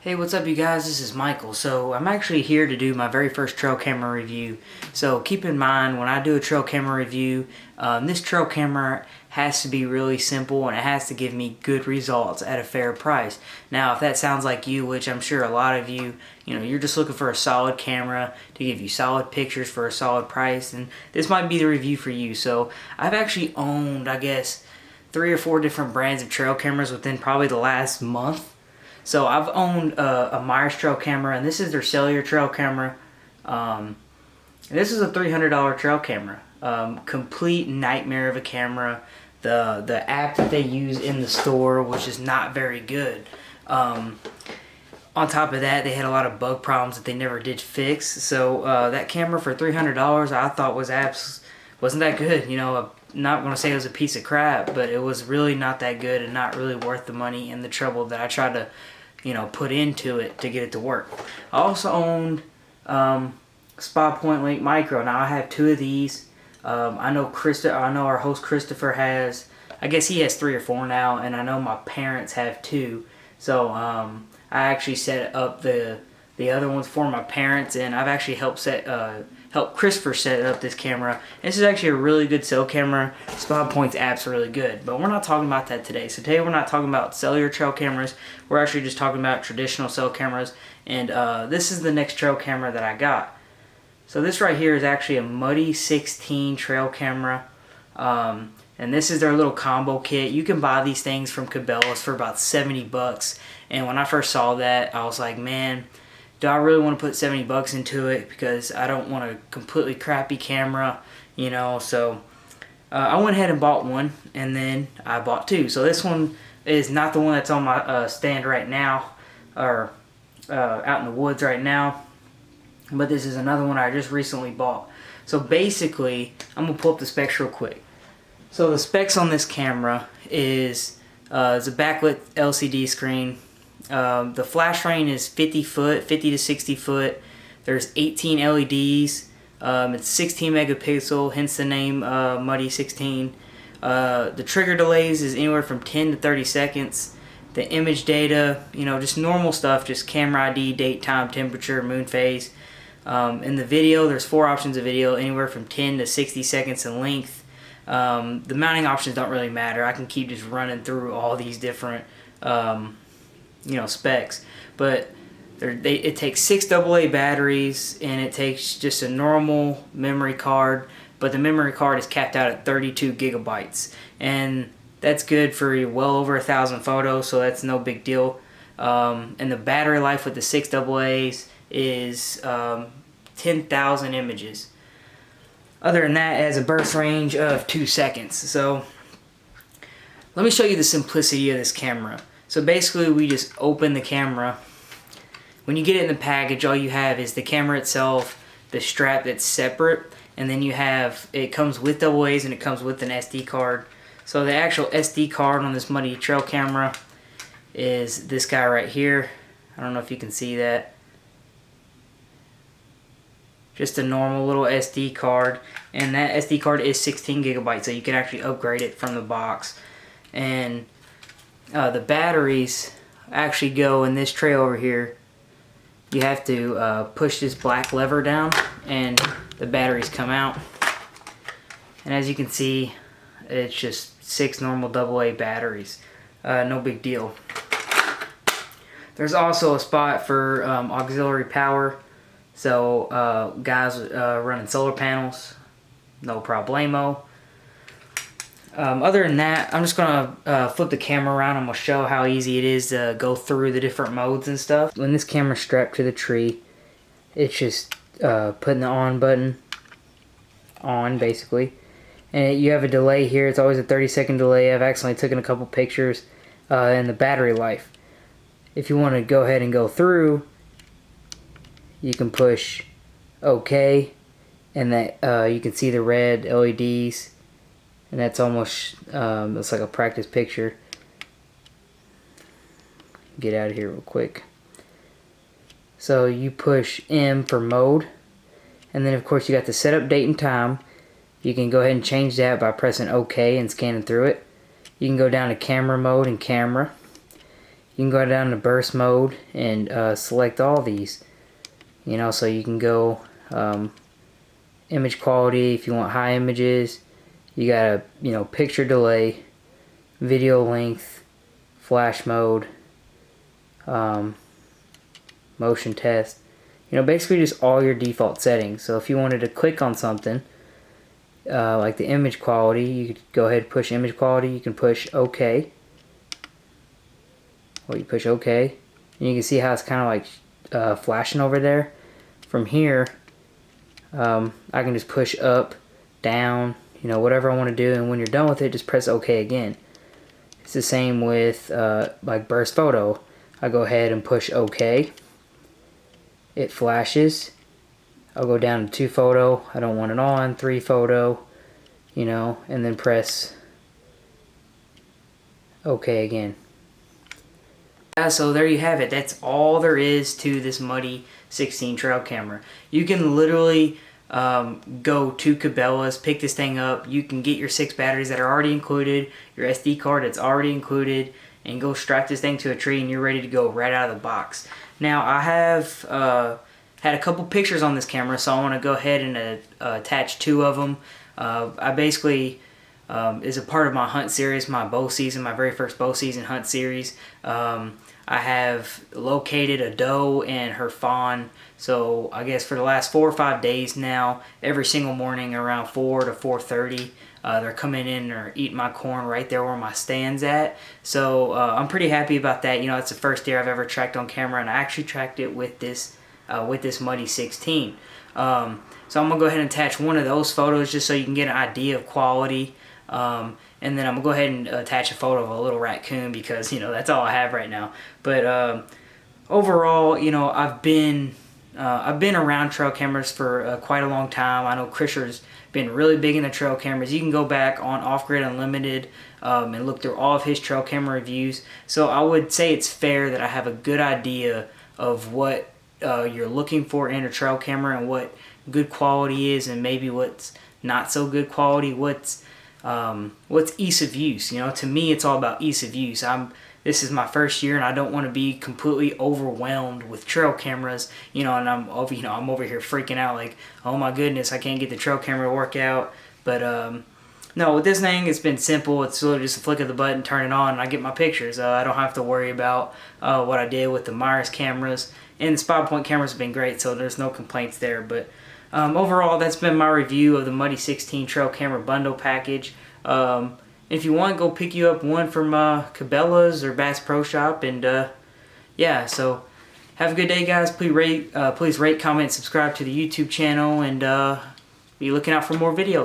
Hey, what's up you guys? This is Michael. So I'm actually here to do my very first trail camera review. So keep in mind when I do a trail camera review, this trail camera has to be really simple and it has to give me good results at a fair price. Now if that sounds like you, which I'm sure a lot of you, you're just looking for a solid camera to give you solid pictures for a solid price, and this might be the review for you. So I've actually owned, I guess, 3 or 4 different brands of trail cameras within probably the last month. So I've owned a Myers trail camera, and this is their cellular trail camera. This is a $300 trail camera. Complete nightmare of a camera. The app that they use in the store was just not very good. On top of that, they had a lot of bug problems that they never did fix. So that camera for $300 I thought wasn't that good. I'm not going to say it was a piece of crap, but it was really not that good and not really worth the money and the trouble that I tried to put into it to get it to work. I also owned Spa Point Link Micro. Now I have 2 of these. I know our host Christopher has, I guess he has 3 or 4 now, and I know my parents have 2. So I actually set up the other ones for my parents, and I've actually helped Christopher set up this camera. This is actually a really good cell camera. Spa Point's app's really good, but we're not talking about that today. So today we're not talking about cellular trail cameras. We're actually just talking about traditional cell cameras, and this is the next trail camera that I got. So this right here is actually a Muddy 16 trail camera, and this is their little combo kit. You can buy these things from Cabela's for about 70 bucks, and when I first saw that, I was like, man, do I really want to put 70 bucks into it, because I don't want a completely crappy camera, so I went ahead and bought one, and then I bought 2. So this one is not the one that's on my stand right now, or out in the woods right now, but this is another one I just recently bought. So basically, I'm going to pull up the specs real quick. So the specs on this camera is it's a backlit LCD screen. The flash range is 50 to 60 foot. There's 18 LEDs. It's 16 megapixel, hence the name Muddy 16. The trigger delays is anywhere from 10 to 30 seconds. The image data, just normal stuff, just camera ID, date, time, temperature, moon phase. In the video, there's 4 options of video, anywhere from 10 to 60 seconds in length. The mounting options don't really matter. I can keep just running through all these different specs, but it takes 6 AA batteries, and it takes just a normal memory card, but the memory card is capped out at 32 gigabytes, and that's good for well over 1,000 photos, so that's no big deal. And the battery life with the 6 AA's is 10,000 images. Other than that, it has a burst range of 2 seconds. So let me show you the simplicity of this camera. So basically, we just open the camera. When you get it in the package, all you have is the camera itself, the strap that's separate, and then it comes with AA's and it comes with an SD card. So the actual SD card on this Muddy trail camera is this guy right here. I don't know if you can see that. Just a normal little SD card, and that SD card is 16 gigabytes, so you can actually upgrade it from the box. And the batteries actually go in this tray over here. You have to push this black lever down, and the batteries come out. And as you can see, it's just 6 normal AA batteries. No big deal. There's also a spot for auxiliary power. So guys running solar panels, no problemo. Other than that, I'm just going to flip the camera around. I'm going to show how easy it is to go through the different modes and stuff. When this camera's strapped to the tree, it's just putting the on button on, basically. And you have a delay here. It's always a 30-second delay. I've accidentally taken a couple pictures. And the battery life. If you want to go ahead and go through, you can push OK, and that you can see the red LEDs, and that's almost it's like a practice picture. Get out of here real quick. So you push M for mode, and then of course you got the setup date and time. You can go ahead and change that by pressing OK and scanning through it. You can go down to camera mode and camera. you can go down to burst mode and select all these. You know, so you can go image quality if you want high images. You got a, you know, picture delay, video length, flash mode, motion test. You know, basically just all your default settings. So if you wanted to click on something, like the image quality, you could go ahead and push image quality. You can push OK. Or you push OK. And you can see how it's kind of like flashing over there. From here, I can just push up, down, you know, whatever I want to do. And when you're done with it, just press OK again. It's the same with like burst photo. I go ahead and push OK. It flashes. I'll go down to 2 photo. I don't want it on. 3 photo, you know, and then press OK again. Yeah, so there you have it. That's all there is to this Muddy 16 trail camera. You can literally go to Cabela's, pick this thing up. You can get your 6 batteries that are already included, your SD card that's already included, and go strap this thing to a tree and you're ready to go right out of the box. Now I have had a couple pictures on this camera, so I want to go ahead and attach 2 of them. I basically is a part of my hunt series, my bow season, my very first bow season hunt series. I have located a doe and her fawn, so I guess for the last 4 or 5 days now, every single morning around 4 to 4:30, they're coming in or eating my corn right there where my stand's at. So I'm pretty happy about that. You know, it's the first deer I've ever tracked on camera, and I actually tracked it with this Muddy 16. So I'm gonna go ahead and attach one of those photos just so you can get an idea of quality. And then I'm gonna go ahead and attach a photo of a little raccoon because, you know, that's all I have right now. But overall, you know, I've been around trail cameras for quite a long time. I know Krisher's been really big into trail cameras. You can go back on OffGrid Unlimited and look through all of his trail camera reviews. So I would say it's fair that I have a good idea of what you're looking for in a trail camera and what good quality is, and maybe what's not so good quality. What's ease of use. You know, to me, it's all about ease of use. This is my first year, and I don't want to be completely overwhelmed with trail cameras. You know, and I'm over here freaking out like, oh my goodness, I can't get the trail camera to work out. But no, with this thing, it's been simple. It's literally just a flick of the button, turn it on, and I get my pictures. I don't have to worry about what I did with the Myers cameras, and the spot point cameras have been great, so there's no complaints there. But overall, that's been my review of the Muddy 16 trail camera bundle package. If you want, go pick you up one from Cabela's or Bass Pro Shop, and yeah, so have a good day, guys. Please rate, comment, subscribe to the YouTube channel, and be looking out for more videos.